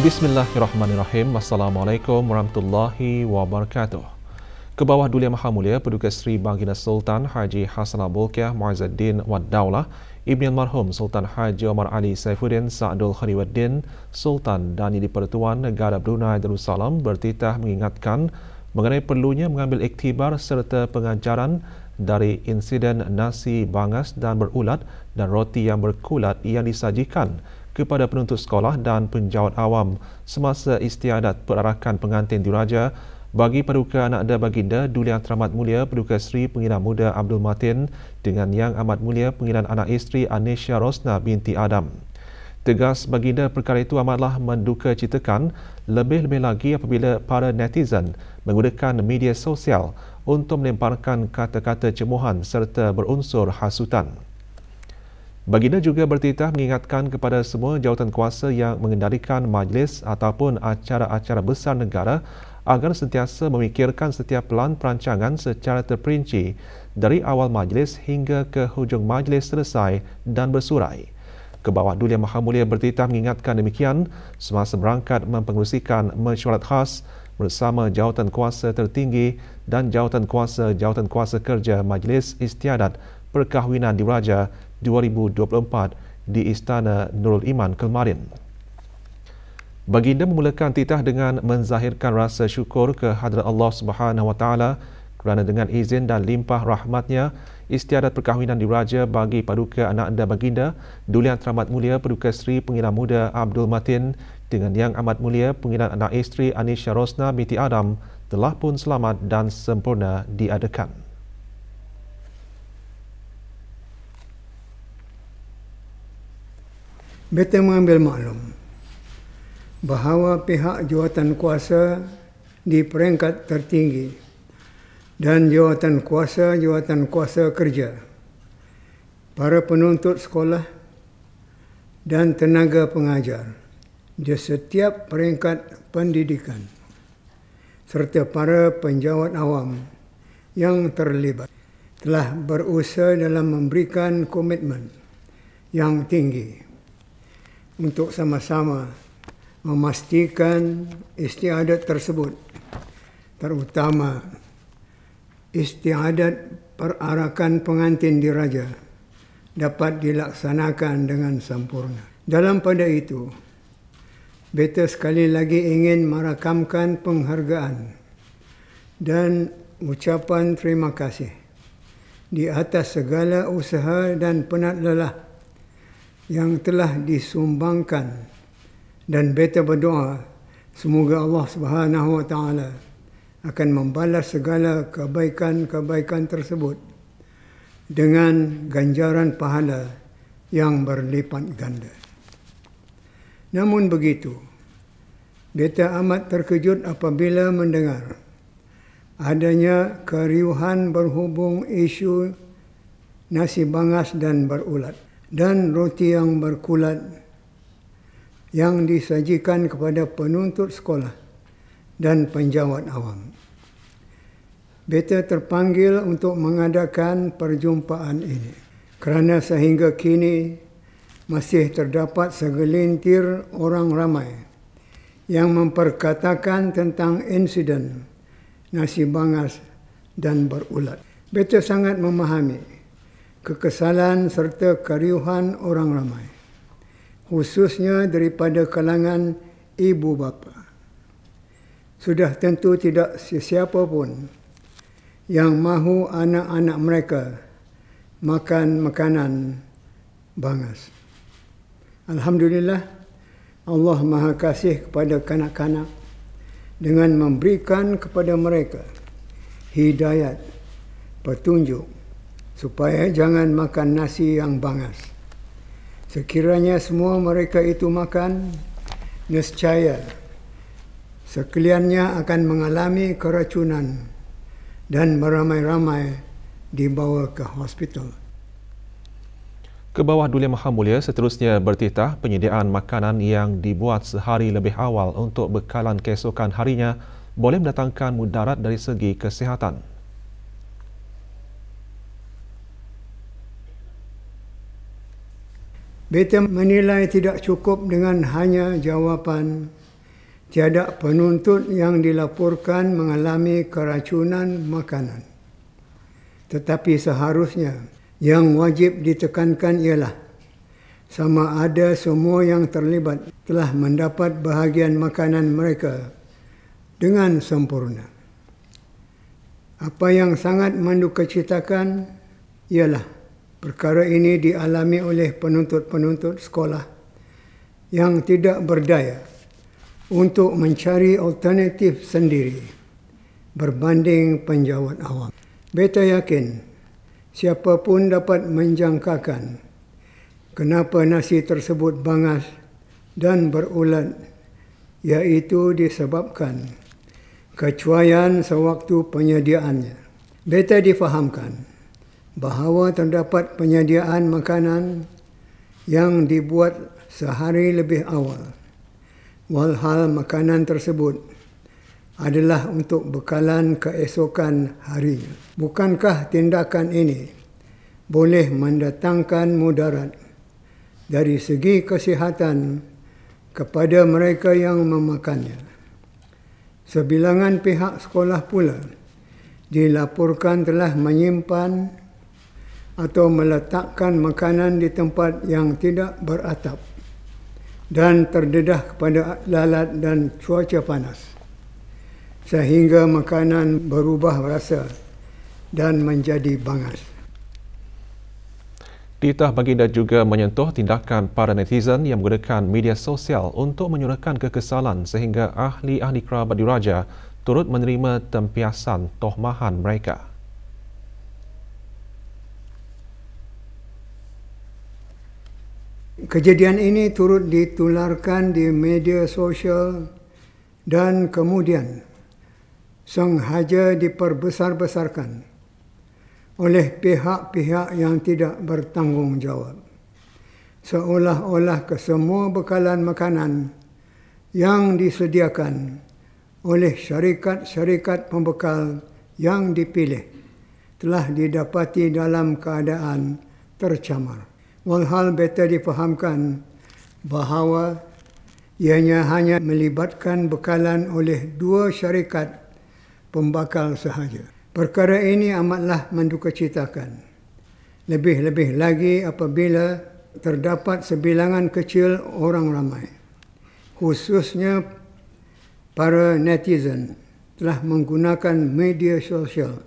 Bismillahirrahmanirrahim. Assalamualaikum warahmatullahi wabarakatuh. Ke bawah Duli Maha Mulia Paduka Seri Baginda Sultan Haji Hassanal Bolkiah Muizzuddin Wad Daulah, Ibni Almarhum Sultan Haji Omar Ali Saifuddin Sa'adul Khairuddin, Sultan dan Di-Pertuan Negara Brunei Darussalam bertitah mengingatkan mengenai perlunya mengambil iktibar serta pengajaran dari insiden nasi bangas dan berulat dan roti yang berkulat yang disajikan kepada penuntut sekolah dan penjawat awam semasa istiadat perarakan pengantin diraja bagi Paduka Anak Da Baginda Duli Yang Teramat Mulia Paduka Seri Pengiran Muda Abdul Matin dengan Yang Amat Mulia Pengiran Anak Isteri Anisha Rosna binti Adam. Tegas Baginda perkara itu amatlah menduka citakan, lebih-lebih lagi apabila para netizen menggunakan media sosial untuk melemparkan kata-kata cemohan serta berunsur hasutan. Baginda juga bertitah mengingatkan kepada semua jawatankuasa yang mengendalikan majlis ataupun acara-acara besar negara agar sentiasa memikirkan setiap pelan perancangan secara terperinci dari awal majlis hingga ke hujung majlis selesai dan bersurai. Kebawah Duli Maha Mulia bertitah mengingatkan demikian semasa berangkat mempengerusikan mesyuarat khas bersama jawatankuasa tertinggi dan jawatankuasa kerja Majlis Istiadat Perkahwinan Diraja 2024 di Istana Nurul Iman Kelmarin. Baginda memulakan titah dengan menzahirkan rasa syukur ke hadrat Allah Subhanahu Wa Taala kerana dengan izin dan limpah rahmatnya istiadat perkahwinan diraja bagi Paduka Anak Da Baginda Duli Yang Teramat Mulia Paduka Seri Pengiran Muda Abdul Matin dengan Yang Amat Mulia Pengiran Anak Isteri Anisha Rosna binti Adam telah pun selamat dan sempurna diadakan. Beta mengambil maklum bahawa pihak jawatankuasa di peringkat tertinggi dan jawatankuasa kerja, para penuntut sekolah dan tenaga pengajar di setiap peringkat pendidikan serta para penjawat awam yang terlibat telah berusaha dalam memberikan komitmen yang tinggi untuk sama-sama memastikan istiadat tersebut, terutama istiadat perarakan pengantin diraja, dapat dilaksanakan dengan sempurna. Dalam pada itu, beta sekali lagi ingin merakamkan penghargaan dan ucapan terima kasih di atas segala usaha dan penat lelah yang telah disumbangkan, dan beta berdoa semoga Allah Subhanahu Wa Taala akan membalas segala kebaikan-kebaikan tersebut dengan ganjaran pahala yang berlipat ganda. Namun begitu, beta amat terkejut apabila mendengar adanya keriuhan berhubung isu nasi bangas dan berulat dan roti yang berkulat yang disajikan kepada penuntut sekolah dan penjawat awam. Beta terpanggil untuk mengadakan perjumpaan ini kerana sehingga kini masih terdapat segelintir orang ramai yang memperkatakan tentang insiden nasi bangas dan berulat. Beta sangat memahami kekesalan serta keriuhan orang ramai, khususnya daripada kalangan ibu bapa. Sudah tentu tidak sesiapa pun yang mahu anak-anak mereka makan makanan bangas. Alhamdulillah, Allah Maha Kasih kepada kanak-kanak dengan memberikan kepada mereka hidayat, petunjuk supaya jangan makan nasi yang bangas. Sekiranya semua mereka itu makan, nescaya sekaliannya akan mengalami keracunan dan beramai-ramai dibawa ke hospital. Ke bawah Duli Maha Mulia seterusnya bertitah penyediaan makanan yang dibuat sehari lebih awal untuk bekalan keesokan harinya boleh mendatangkan mudarat dari segi kesihatan. Beta menilai tidak cukup dengan hanya jawapan tiada penuntut yang dilaporkan mengalami keracunan makanan. Tetapi seharusnya yang wajib ditekankan ialah sama ada semua yang terlibat telah mendapat bahagian makanan mereka dengan sempurna. Apa yang sangat mendukacitakan ialah perkara ini dialami oleh penuntut-penuntut sekolah yang tidak berdaya untuk mencari alternatif sendiri berbanding penjawat awam. Beta yakin siapapun dapat menjangkakan kenapa nasi tersebut bangas dan berulat, iaitu disebabkan kecuaian sewaktu penyediaannya. Beta difahamkan bahawa terdapat penyediaan makanan yang dibuat sehari lebih awal, walhal makanan tersebut adalah untuk bekalan keesokan harinya. Bukankah tindakan ini boleh mendatangkan mudarat dari segi kesihatan kepada mereka yang memakannya? Sebilangan pihak sekolah pula dilaporkan telah menyimpan atau meletakkan makanan di tempat yang tidak beratap dan terdedah kepada lalat dan cuaca panas, sehingga makanan berubah rasa dan menjadi bangas. Titah baginda juga menyentuh tindakan para netizen yang menggunakan media sosial untuk menyuarakan kekesalan sehingga ahli-ahli kerabat diraja turut menerima tempiasan tohmahan mereka. Kejadian ini turut ditularkan di media sosial dan kemudian sengaja diperbesar-besarkan oleh pihak-pihak yang tidak bertanggungjawab, seolah-olah kesemua bekalan makanan yang disediakan oleh syarikat-syarikat pembekal yang dipilih telah didapati dalam keadaan tercemar. Walhal beta difahamkan bahawa ianya hanya melibatkan bekalan oleh 2 syarikat pembakal sahaja. Perkara ini amatlah mendukacitakan. Lebih-lebih lagi apabila terdapat sebilangan kecil orang ramai, khususnya para netizen, telah menggunakan media sosial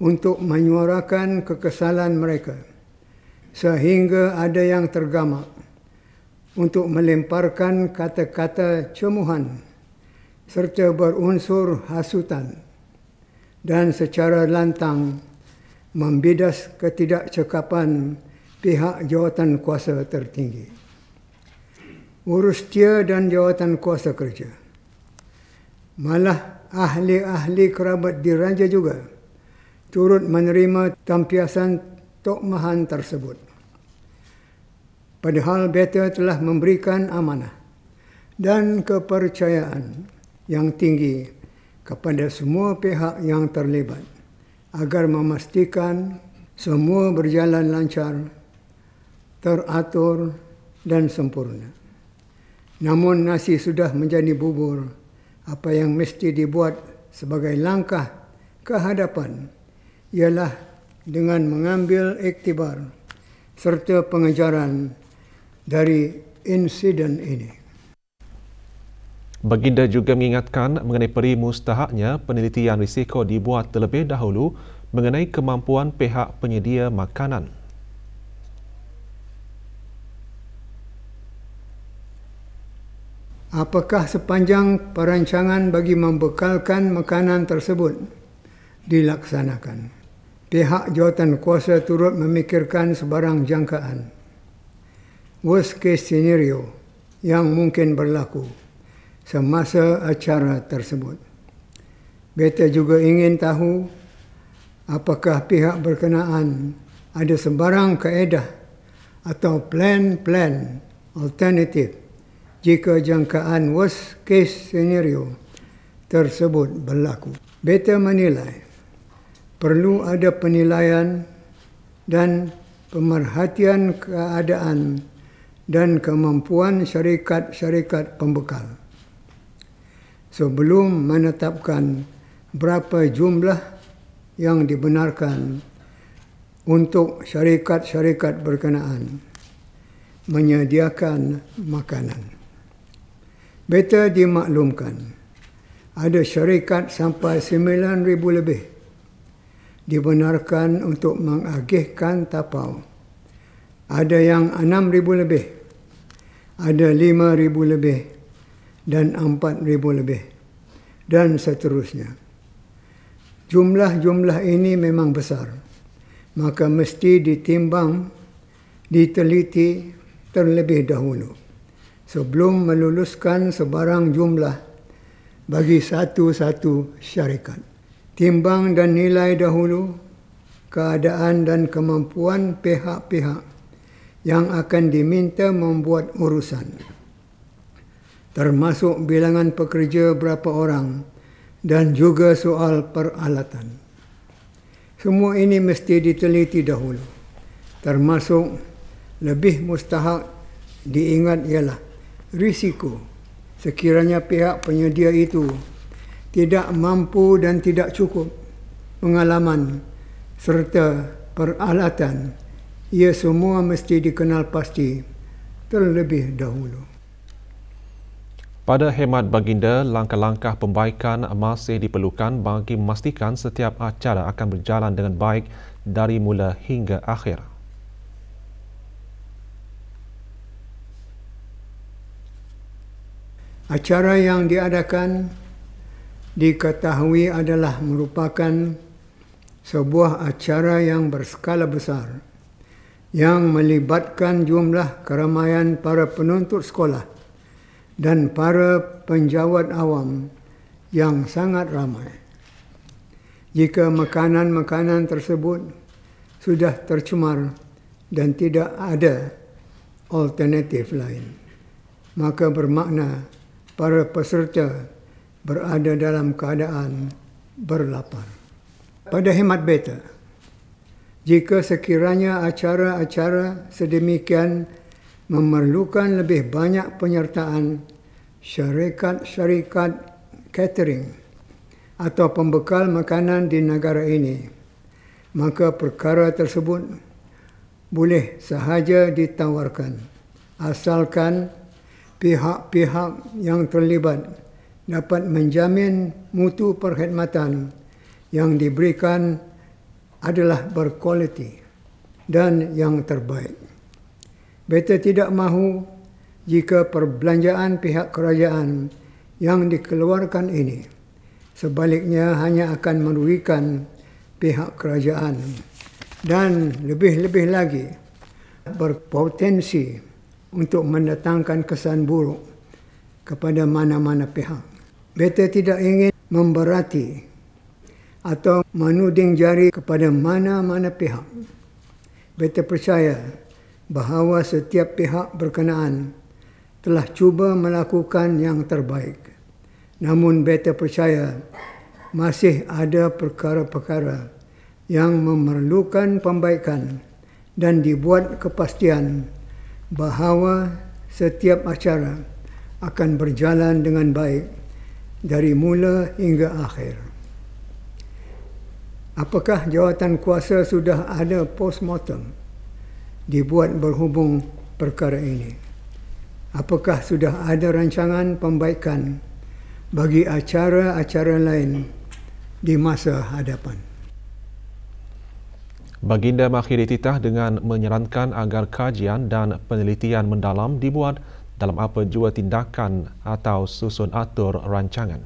untuk menyuarakan kekesalan mereka, sehingga ada yang tergamak untuk melemparkan kata-kata cemuhan serta berunsur hasutan dan secara lantang membidas ketidakcekapan pihak jawatan kuasa tertinggi. Urustia dan jawatan kuasa kerja, malah ahli-ahli kerabat diraja juga turut menerima tampiasan tokmahan tersebut. Padahal beta telah memberikan amanah dan kepercayaan yang tinggi kepada semua pihak yang terlibat agar memastikan semua berjalan lancar, teratur dan sempurna. Namun nasi sudah menjadi bubur, apa yang mesti dibuat sebagai langkah ke hadapan ialah dengan mengambil iktibar serta pengejaran dari insiden ini. Baginda juga mengingatkan mengenai peri mustahaknya penelitian risiko dibuat terlebih dahulu mengenai kemampuan pihak penyedia makanan. Apakah sepanjang perancangan bagi membekalkan makanan tersebut dilaksanakan, pihak jawatan kuasa turut memikirkan sebarang jangkaan worst case scenario yang mungkin berlaku semasa acara tersebut. Beta juga ingin tahu apakah pihak berkenaan ada sebarang kaedah atau plan alternatif jika jangkaan worst case scenario tersebut berlaku. Beta menilai perlu ada penilaian dan pemerhatian keadaan dan kemampuan syarikat-syarikat pembekal. Sebelum menetapkan berapa jumlah yang dibenarkan untuk syarikat-syarikat berkenaan menyediakan makanan, beta dimaklumkan ada syarikat sampai 9,000 lebih dibenarkan untuk mengagihkan tapau. Ada yang 6,000 lebih, ada 5,000 lebih dan 4,000 lebih dan seterusnya. Jumlah-jumlah ini memang besar, maka mesti ditimbang, diteliti terlebih dahulu sebelum meluluskan sebarang jumlah bagi satu-satu syarikat. Timbang dan nilai dahulu keadaan dan kemampuan pihak-pihak yang akan diminta membuat urusan, termasuk bilangan pekerja berapa orang dan juga soal peralatan. Semua ini mesti diteliti dahulu, termasuk lebih mustahak diingat ialah risiko sekiranya pihak penyedia itu tidak mampu dan tidak cukup pengalaman serta peralatan. Ia semua mesti dikenal pasti terlebih dahulu. Pada hemat baginda, langkah-langkah pembaikan masih diperlukan bagi memastikan setiap acara akan berjalan dengan baik dari mula hingga akhir. Acara yang diadakan diketahui adalah merupakan sebuah acara yang berskala besar yang melibatkan jumlah keramaian para penuntut sekolah dan para penjawat awam yang sangat ramai. Jika makanan-makanan tersebut sudah tercemar dan tidak ada alternatif lain, maka bermakna para peserta berada dalam keadaan berlapar. Pada hemat beta, jika sekiranya acara-acara sedemikian memerlukan lebih banyak penyertaan syarikat-syarikat catering atau pembekal makanan di negara ini, maka perkara tersebut boleh sahaja ditawarkan asalkan pihak-pihak yang terlibat dapat menjamin mutu perkhidmatan yang diberikan adalah berkualiti dan yang terbaik. Beta tidak mahu jika perbelanjaan pihak kerajaan yang dikeluarkan ini sebaliknya hanya akan merugikan pihak kerajaan dan lebih-lebih lagi berpotensi untuk mendatangkan kesan buruk kepada mana-mana pihak. Beta tidak ingin memberati atau menuding jari kepada mana-mana pihak. Beta percaya bahawa setiap pihak berkenaan telah cuba melakukan yang terbaik. Namun beta percaya masih ada perkara-perkara yang memerlukan pembaikan dan dibuat kepastian bahawa setiap acara akan berjalan dengan baik dari mula hingga akhir. Apakah jawatan kuasa sudah ada postmortem dibuat berhubung perkara ini? Apakah sudah ada rancangan pembaikan bagi acara-acara lain di masa hadapan? Baginda mengakhiri titah dengan menyarankan agar kajian dan penelitian mendalam dibuat dalam apa jua tindakan atau susun atur rancangan.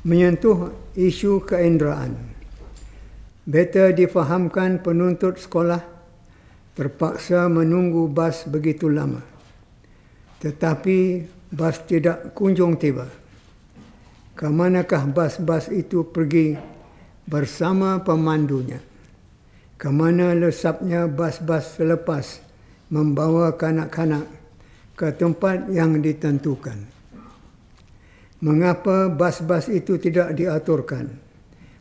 Menyentuh isu keinderaan, beta difahamkan penuntut sekolah terpaksa menunggu bas begitu lama. Tetapi bas tidak kunjung tiba. Ke manakah bas-bas itu pergi bersama pemandunya? Ke mana lesapnya bas-bas selepas membawa kanak-kanak ke tempat yang ditentukan? Mengapa bas-bas itu tidak diaturkan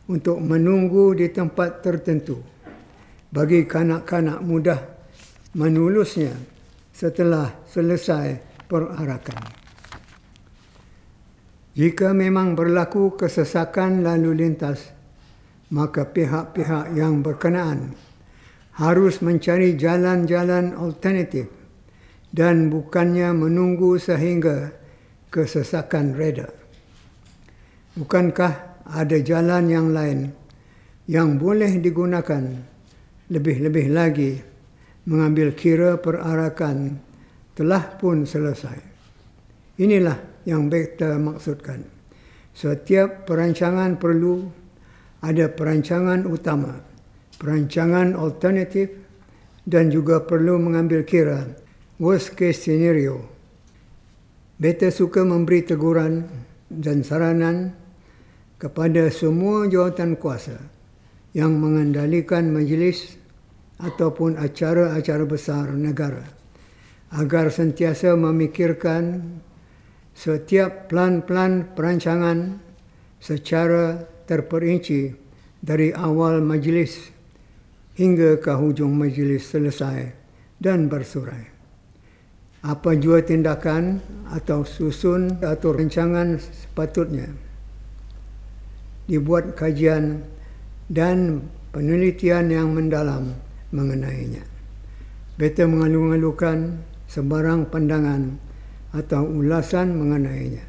untuk menunggu di tempat tertentu bagi kanak-kanak mudah menulusnya setelah selesai perarakan. Jika memang berlaku kesesakan lalu lintas, maka pihak-pihak yang berkenaan harus mencari jalan-jalan alternatif dan bukannya menunggu sehingga kesesakan reda. Bukankah ada jalan yang lain yang boleh digunakan, lebih-lebih lagi mengambil kira perarakan telah pun selesai? Inilah yang kita maksudkan. Setiap perancangan perlu ada perancangan utama, perancangan alternatif, dan juga perlu mengambil kira worst case scenario. Beta suka memberi teguran dan saranan kepada semua jawatan kuasa yang mengendalikan majlis ataupun acara-acara besar negara agar sentiasa memikirkan setiap plan-plan perancangan secara terperinci dari awal majlis hingga ke hujung majlis selesai dan bersurai. Apa jua tindakan atau susun atau rancangan sepatutnya dibuat kajian dan penelitian yang mendalam mengenainya. Beta mengalu-alukan sebarang pandangan atau ulasan mengenainya.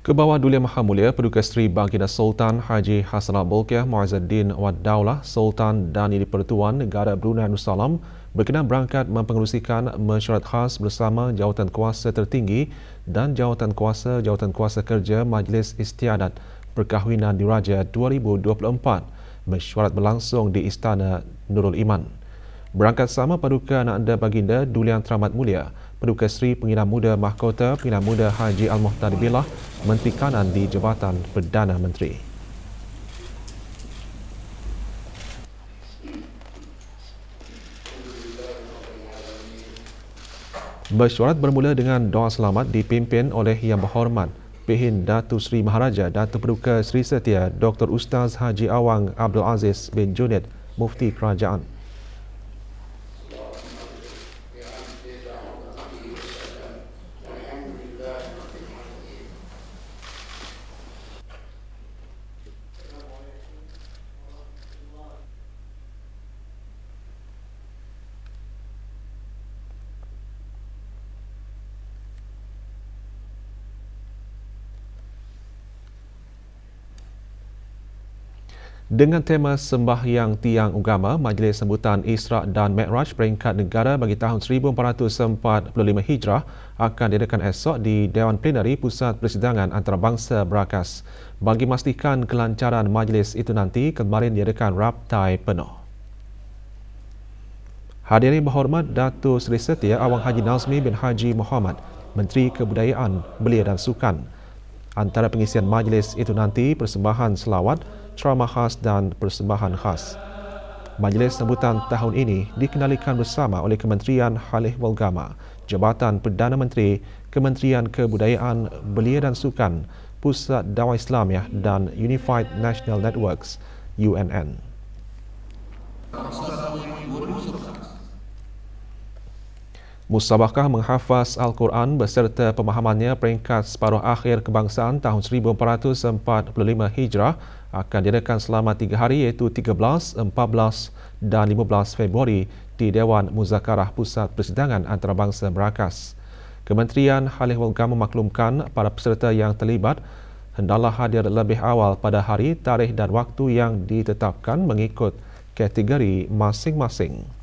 Ke bawah Duli Maha Mulia Paduka Seri Baginda Sultan Haji Hassanal Bolkiah Muizzuddin Wad Daulah Sultan dan Di-Pertuan Negara Brunei Darussalam berkenan berangkat mempengerusikan mesyuarat khas bersama jawatan kuasa tertinggi dan jawatan kuasa kerja Majlis Istiadat Perkahwinan Diraja 2024. Mesyuarat berlangsung di Istana Nurul Iman. Berangkat sama Paduka Anak Anda Baginda Duli Yang Teramat Mulia Paduka Seri Pengiran Muda Mahkota Pengiran Muda Haji Al-Muhtadi Billah, Menteri Kanan di Jabatan Perdana Menteri. Mesyuarat bermula dengan doa selamat dipimpin oleh Yang Berhormat Pehin Datuk Seri Maharaja Datuk Paduka Seri Setia Dr. Ustaz Haji Awang Abdul Aziz bin Junid, Mufti Kerajaan. Dengan tema Sembahyang Tiang Agama, Majlis Sambutan Isra' dan Mi'raj Peringkat Negara bagi tahun 1445 Hijrah akan diadakan esok di Dewan Plenari Pusat Persidangan Antarabangsa Berakas. Bagi memastikan kelancaran majlis itu nanti, kemarin diadakan raptai penuh. Hadirin berhormat Datuk Seri Setia Awang Haji Nazmi bin Haji Muhammad, Menteri Kebudayaan, Belia dan Sukan. Antara pengisian majlis itu nanti persembahan selawat, ceramah khas dan persembahan khas. Majlis sambutan tahun ini dikendalikan bersama oleh Kementerian Halih Walgama, Jabatan Perdana Menteri, Kementerian Kebudayaan, Belia dan Sukan, Pusat Dakwah Islamiah dan Unified National Networks UNN. Musabakah menghafaz Al-Quran beserta pemahamannya peringkat separuh akhir kebangsaan tahun 1445 Hijrah akan diadakan selama 3 hari iaitu 13, 14 dan 15 Februari di Dewan Muzakarah Pusat Persidangan Antarabangsa Berakas. Kementerian Halih Walgama memaklumkan para peserta yang terlibat hendaklah hadir lebih awal pada hari, tarikh dan waktu yang ditetapkan mengikut kategori masing-masing.